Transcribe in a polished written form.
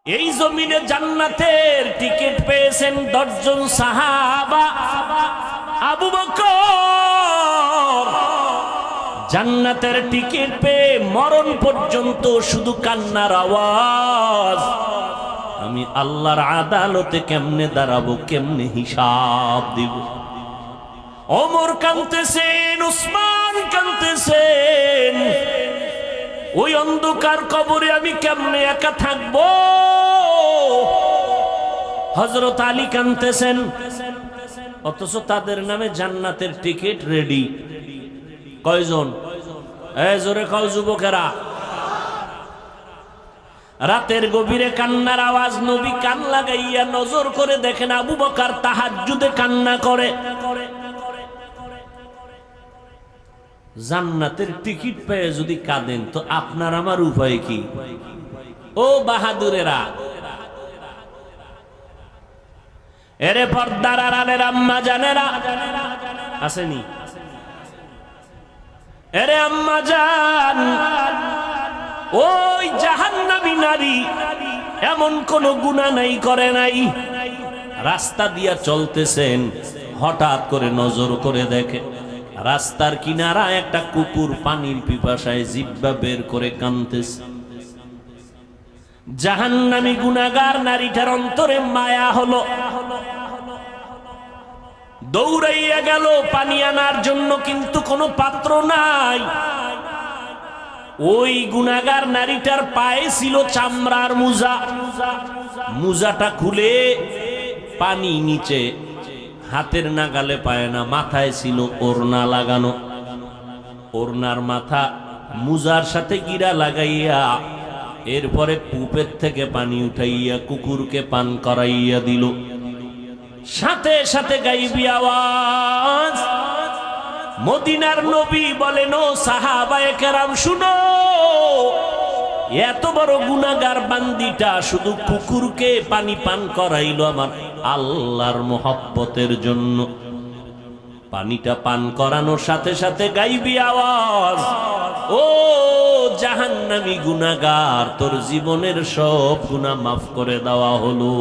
এই জমিনে জান্নাতের টিকিট পেয়েছেন 10 জন সাহাবা। আবু বকর জান্নাতের টিকিট পেয়ে মরণ পর্যন্ত শুধু কান্নার আওয়াজ। আমি আল্লাহর আদালতে কেমনে দাঁড়াবো, কেমনে হিসাব দিব। ওমর কাঁদতেছেন, উসমান কাঁদতেছেন, ওই অন্ধকার কবরে আমি কেমনে একা থাকবো। হযরত আলী কাঁদতেছেন, অথচ তাদের নামে জান্নাতের টিকিট রেডি। কয়জন? জোরে কও যুবকেরা। রাতের গভীরে কান্নার আওয়াজ। নবী কান লাগাইয়া নজর করে দেখেন আবু বকর তাহাজ্জুদে কান্না করে। জান্নাতের টিকিট পেয়ে যদি কাঁদেন তো আপনার আমার উপায় কি? ও বাহাদুরেরা, এরে পর্দার আড়ালের আম্মা জানেরা আসেনি? এরে আম্মা জান, ওই জাহান্নামী নারী এমন কোন গুনাহ নাই, করে নাই। রাস্তা দিয়া চলতেছেন, হঠাৎ করে নজর করে দেখে রাস্তার কিনারা একটা কুকুর পানির পিপাসায় জিহ্বা বের করে কাঁদতেছে। জাহান্নামী গুনাহগার নারীটার অন্তরে মায়া হলো, দৌড়াইয়া গেল পানি আনার জন্য, কিন্তু কোনো পাত্র নাই। ওই গুনাহগার নারীটার পায়ে ছিল চামড়ার মুজা। মুজাটা খুলে পানি নিচে, হাতের নাগালে পায় না, মাথায় ছিল ওড়না লাগানো। ওড়নার মাথা মুজার সাথে গিরা লাগাইয়া এরপরে কূপের থেকে পানি উঠাইয়া কুকুরকে পান করাইয়া দিল। সাথে সাথে গাইবি আওয়াজ। মদিনার নবী বলেন, ও সাহাবায়ে কেরাম শুনো, এত বড় গুনাহগার বান্দিটা শুধু কুকুরকে পানি পান করাইলো আমার আল্লাহর মোহাব্বতের জন্য। পানিটা পান করানোর সাথে সাথে গাইবি আওয়াজ, ও জাহান্নামী গুনাহগার, তোর জীবনের সব গুনাহ মাফ করে দেওয়া হলো।